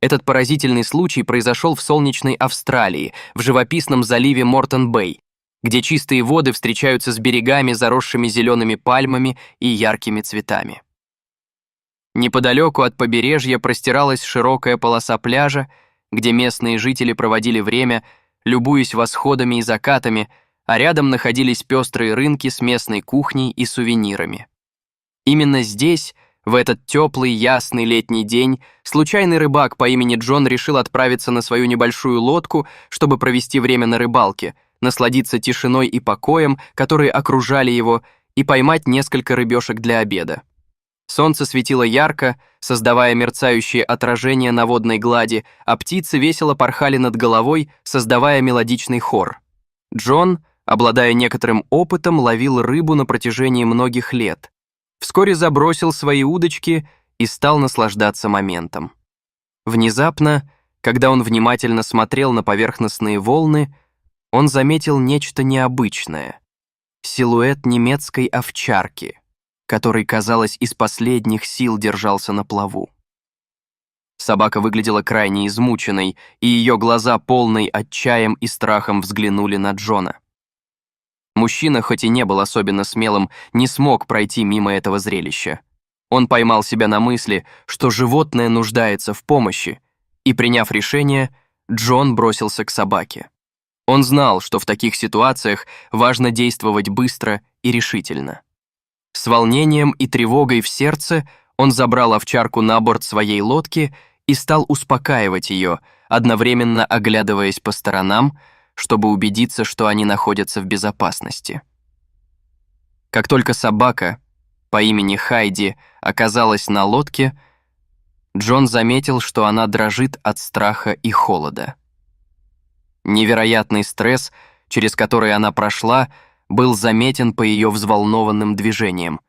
Этот поразительный случай произошел в солнечной Австралии, в живописном заливе Мортон-Бэй, где чистые воды встречаются с берегами, заросшими зелеными пальмами и яркими цветами. Неподалеку от побережья простиралась широкая полоса пляжа, где местные жители проводили время, любуясь восходами и закатами, а рядом находились пестрые рынки с местной кухней и сувенирами. Именно здесь, в этот теплый, ясный летний день, случайный рыбак по имени Джон решил отправиться на свою небольшую лодку, чтобы провести время на рыбалке, насладиться тишиной и покоем, которые окружали его, и поймать несколько рыбешек для обеда. Солнце светило ярко, создавая мерцающие отражения на водной глади, а птицы весело порхали над головой, создавая мелодичный хор. Джон, обладая некоторым опытом, ловил рыбу на протяжении многих лет. Вскоре забросил свои удочки и стал наслаждаться моментом. Внезапно, когда он внимательно смотрел на поверхностные волны, он заметил нечто необычное — силуэт немецкой овчарки, который, казалось, из последних сил держался на плаву. Собака выглядела крайне измученной, и ее глаза, полные отчаянием и страхом, взглянули на Джона. Мужчина, хоть и не был особенно смелым, не смог пройти мимо этого зрелища. Он поймал себя на мысли, что животное нуждается в помощи, и, приняв решение, Джон бросился к собаке. Он знал, что в таких ситуациях важно действовать быстро и решительно. С волнением и тревогой в сердце он забрал овчарку на борт своей лодки и стал успокаивать ее, одновременно оглядываясь по сторонам, чтобы убедиться, что они находятся в безопасности. Как только собака по имени Хайди оказалась на лодке, Джон заметил, что она дрожит от страха и холода. Невероятный стресс, через который она прошла, был заметен по ее взволнованным движениям.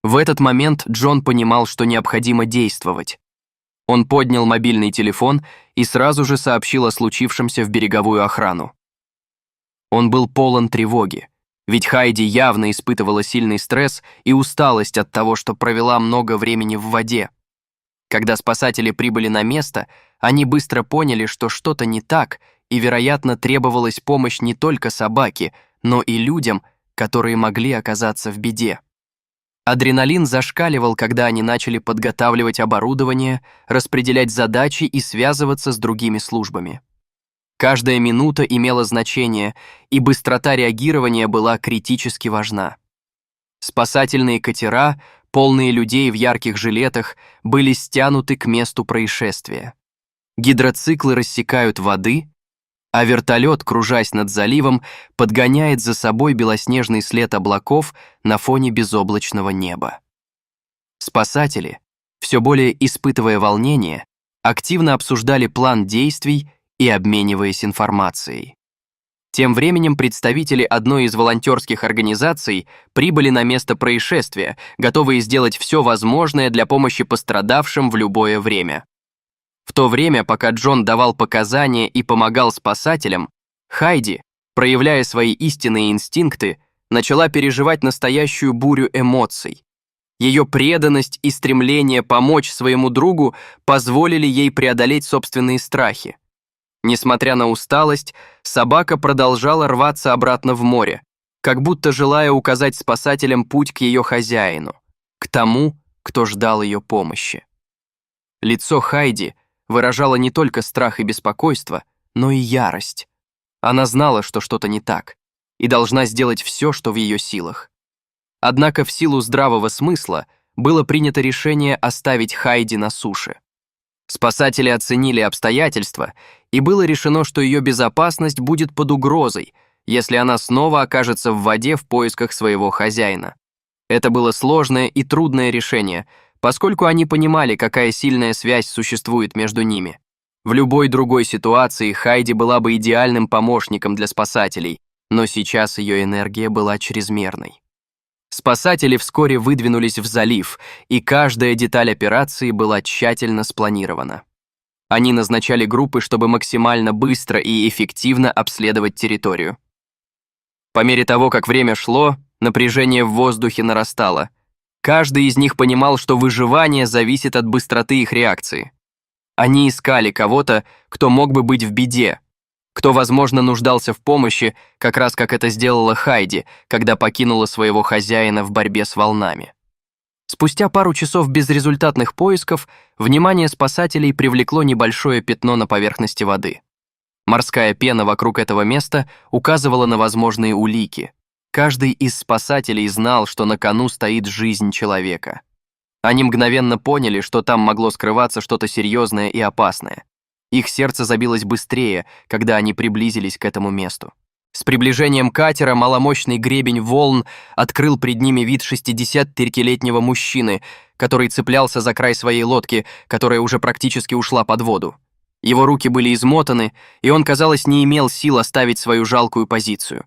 В этот момент Джон понимал, что необходимо действовать. Он поднял мобильный телефон и сразу же сообщил о случившемся в береговую охрану. Он был полон тревоги, ведь Хайди явно испытывала сильный стресс и усталость от того, что провела много времени в воде. Когда спасатели прибыли на место, они быстро поняли, что что-то не так, и, вероятно, требовалась помощь не только собаке, но и людям, которые могли оказаться в беде. Адреналин зашкаливал, когда они начали подготавливать оборудование, распределять задачи и связываться с другими службами. Каждая минута имела значение, и быстрота реагирования была критически важна. Спасательные катера, полные людей в ярких жилетах, были стянуты к месту происшествия. Гидроциклы рассекают воды, а вертолет, кружась над заливом, подгоняет за собой белоснежный след облаков на фоне безоблачного неба. Спасатели, все более испытывая волнение, активно обсуждали план действий и обмениваясь информацией. Тем временем представители одной из волонтерских организаций прибыли на место происшествия, готовые сделать все возможное для помощи пострадавшим в любое время. В то время, пока Джон давал показания и помогал спасателям, Хайди, проявляя свои истинные инстинкты, начала переживать настоящую бурю эмоций. Ее преданность и стремление помочь своему другу позволили ей преодолеть собственные страхи. Несмотря на усталость, собака продолжала рваться обратно в море, как будто желая указать спасателям путь к ее хозяину, к тому, кто ждал ее помощи. Лицо Хайди выражало не только страх и беспокойство, но и ярость. Она знала, что что-то не так, и должна сделать все, что в ее силах. Однако в силу здравого смысла было принято решение оставить Хайди на суше. Спасатели оценили обстоятельства, и было решено, что ее безопасность будет под угрозой, если она снова окажется в воде в поисках своего хозяина. Это было сложное и трудное решение, поскольку они понимали, какая сильная связь существует между ними. В любой другой ситуации Хайди была бы идеальным помощником для спасателей, но сейчас ее энергия была чрезмерной. Спасатели вскоре выдвинулись в залив, и каждая деталь операции была тщательно спланирована. Они назначали группы, чтобы максимально быстро и эффективно обследовать территорию. По мере того, как время шло, напряжение в воздухе нарастало. Каждый из них понимал, что выживание зависит от быстроты их реакции. Они искали кого-то, кто мог бы быть в беде, кто, возможно, нуждался в помощи, как раз как это сделала Хайди, когда покинула своего хозяина в борьбе с волнами. Спустя пару часов безрезультатных поисков внимание спасателей привлекло небольшое пятно на поверхности воды. Морская пена вокруг этого места указывала на возможные улики. Каждый из спасателей знал, что на кону стоит жизнь человека. Они мгновенно поняли, что там могло скрываться что-то серьезное и опасное. Их сердце забилось быстрее, когда они приблизились к этому месту. С приближением катера маломощный гребень волн открыл пред ними вид 63-летнего мужчины, который цеплялся за край своей лодки, которая уже практически ушла под воду. Его руки были измотаны, и он, казалось, не имел сил оставить свою жалкую позицию.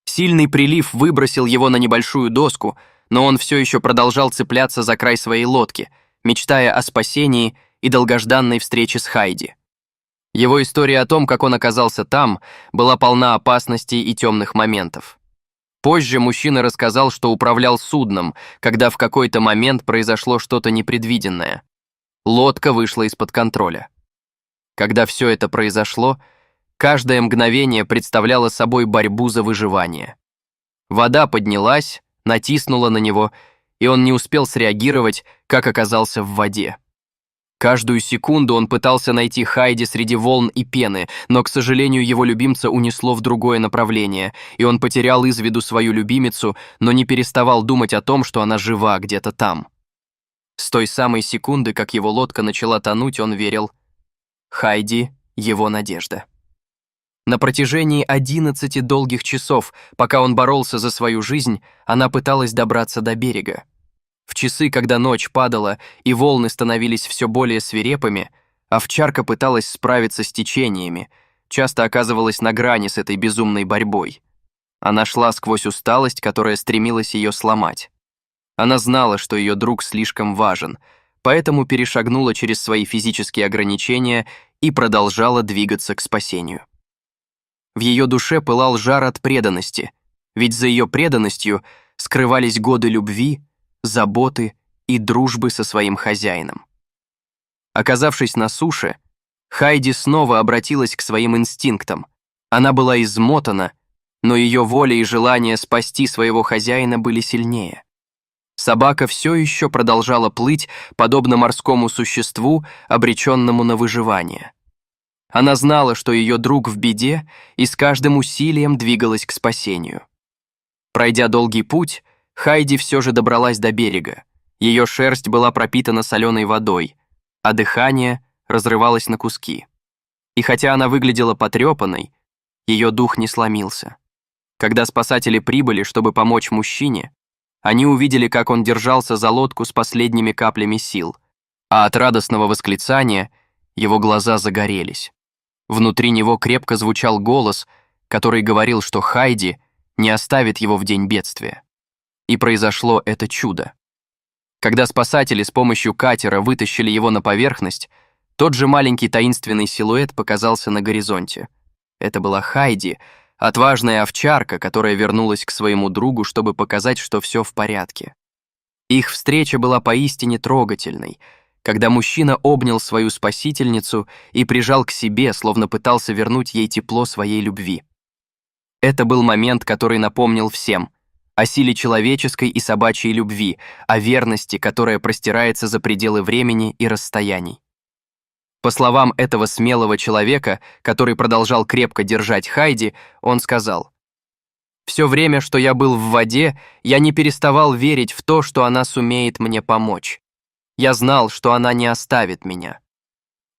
Сильный прилив выбросил его на небольшую доску, но он все еще продолжал цепляться за край своей лодки, мечтая о спасении и долгожданной встрече с Хайди. Его история о том, как он оказался там, была полна опасностей и темных моментов. Позже мужчина рассказал, что управлял судном, когда в какой-то момент произошло что-то непредвиденное. Лодка вышла из-под контроля. Когда все это произошло, каждое мгновение представляло собой борьбу за выживание. Вода поднялась, натиснула на него, и он не успел среагировать, как оказался в воде. Каждую секунду он пытался найти Хайди среди волн и пены, но, к сожалению, его любимца унесло в другое направление, и он потерял из виду свою любимицу, но не переставал думать о том, что она жива где-то там. С той самой секунды, как его лодка начала тонуть, он верил: Хайди — его надежда. На протяжении 11 долгих часов, пока он боролся за свою жизнь, она пыталась добраться до берега. В часы, когда ночь падала и волны становились все более свирепыми, овчарка пыталась справиться с течениями, часто оказывалась на грани с этой безумной борьбой. Она шла сквозь усталость, которая стремилась ее сломать. Она знала, что ее друг слишком важен, поэтому перешагнула через свои физические ограничения и продолжала двигаться к спасению. В ее душе пылал жар от преданности, ведь за ее преданностью скрывались годы любви, заботы и дружбы со своим хозяином. Оказавшись на суше, Хайди снова обратилась к своим инстинктам. Она была измотана, но ее воля и желание спасти своего хозяина были сильнее. Собака все еще продолжала плыть, подобно морскому существу, обреченному на выживание. Она знала, что ее друг в беде, и с каждым усилием двигалась к спасению. Пройдя долгий путь, Хайди все же добралась до берега. Ее шерсть была пропитана соленой водой, а дыхание разрывалось на куски. И хотя она выглядела потрепанной, ее дух не сломился. Когда спасатели прибыли, чтобы помочь мужчине, они увидели, как он держался за лодку с последними каплями сил, а от радостного восклицания его глаза загорелись. Внутри него крепко звучал голос, который говорил, что Хайди не оставит его в день бедствия. И произошло это чудо. Когда спасатели с помощью катера вытащили его на поверхность, тот же маленький таинственный силуэт показался на горизонте. Это была Хайди, отважная овчарка, которая вернулась к своему другу, чтобы показать, что все в порядке. Их встреча была поистине трогательной, когда мужчина обнял свою спасительницу и прижал к себе, словно пытался вернуть ей тепло своей любви. Это был момент, который напомнил всем о силе человеческой и собачьей любви, о верности, которая простирается за пределы времени и расстояний. По словам этого смелого человека, который продолжал крепко держать Хайди, он сказал: «Все время, что я был в воде, я не переставал верить в то, что она сумеет мне помочь. Я знал, что она не оставит меня».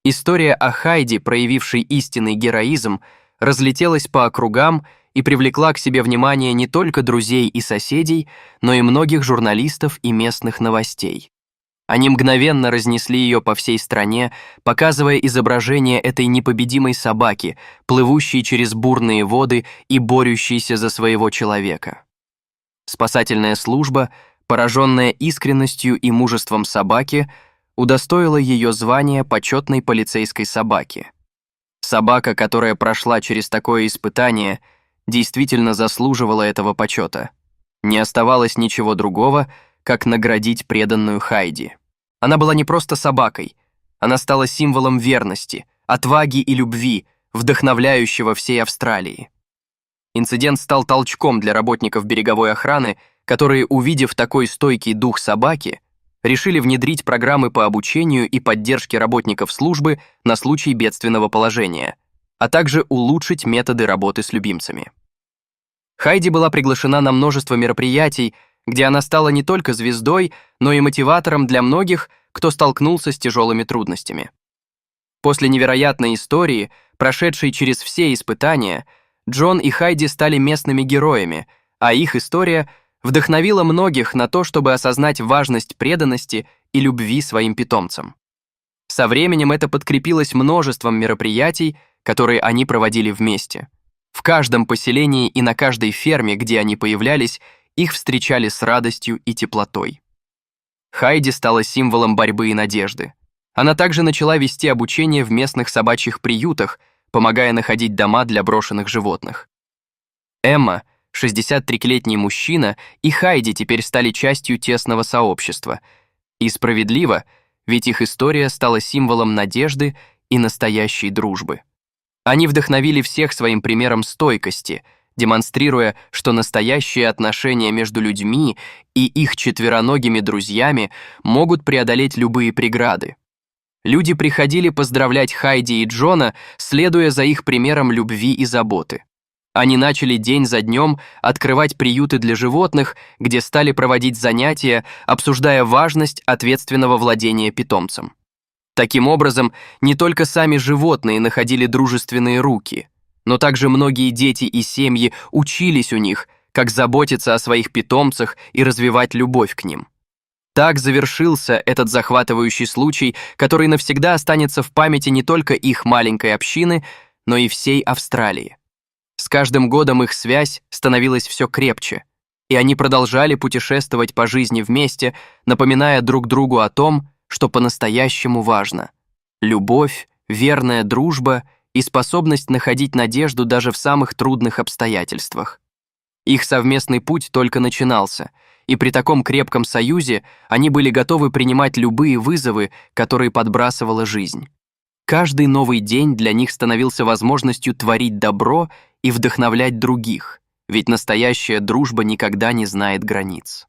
История о Хайди, проявившей истинный героизм, разлетелась по округам и привлекла к себе внимание не только друзей и соседей, но и многих журналистов и местных новостей. Они мгновенно разнесли ее по всей стране, показывая изображение этой непобедимой собаки, плывущей через бурные воды и борющейся за своего человека. Спасательная служба, пораженная искренностью и мужеством собаки, удостоила ее звания почетной полицейской собаки. Собака, которая прошла через такое испытание, действительно заслуживала этого почета. Не оставалось ничего другого, как наградить преданную Хайди. Она была не просто собакой, Она стала символом верности, отваги и любви, вдохновляющего всей Австралии. Инцидент стал толчком для работников береговой охраны, которые, увидев такой стойкий дух собаки, решили внедрить программы по обучению и поддержке работников службы на случай бедственного положения, а также улучшить методы работы с любимцами. Хайди была приглашена на множество мероприятий, где она стала не только звездой, но и мотиватором для многих, кто столкнулся с тяжелыми трудностями. После невероятной истории, прошедшей через все испытания, Джон и Хайди стали местными героями, а их история вдохновила многих на то, чтобы осознать важность преданности и любви своим питомцам. Со временем это подкрепилось множеством мероприятий, которые они проводили вместе. В каждом поселении и на каждой ферме, где они появлялись, их встречали с радостью и теплотой. Хайди стала символом борьбы и надежды. Она также начала вести обучение в местных собачьих приютах, помогая находить дома для брошенных животных. Эмма, 63-летний мужчина, и Хайди теперь стали частью тесного сообщества. И справедливо, ведь их история стала символом надежды и настоящей дружбы. Они вдохновили всех своим примером стойкости, демонстрируя, что настоящие отношения между людьми и их четвероногими друзьями могут преодолеть любые преграды. Люди приходили поздравлять Хайди и Джона, следуя за их примером любви и заботы. Они начали день за днем открывать приюты для животных, где стали проводить занятия, обсуждая важность ответственного владения питомцем. Таким образом, не только сами животные находили дружественные руки, но также многие дети и семьи учились у них, как заботиться о своих питомцах и развивать любовь к ним. Так завершился этот захватывающий случай, который навсегда останется в памяти не только их маленькой общины, но и всей Австралии. С каждым годом их связь становилась все крепче, и они продолжали путешествовать по жизни вместе, напоминая друг другу о том, что по-настоящему важно. Любовь, верная дружба и способность находить надежду даже в самых трудных обстоятельствах. Их совместный путь только начинался, и при таком крепком союзе они были готовы принимать любые вызовы, которые подбрасывала жизнь. Каждый новый день для них становился возможностью творить добро и вдохновлять других, ведь настоящая дружба никогда не знает границ.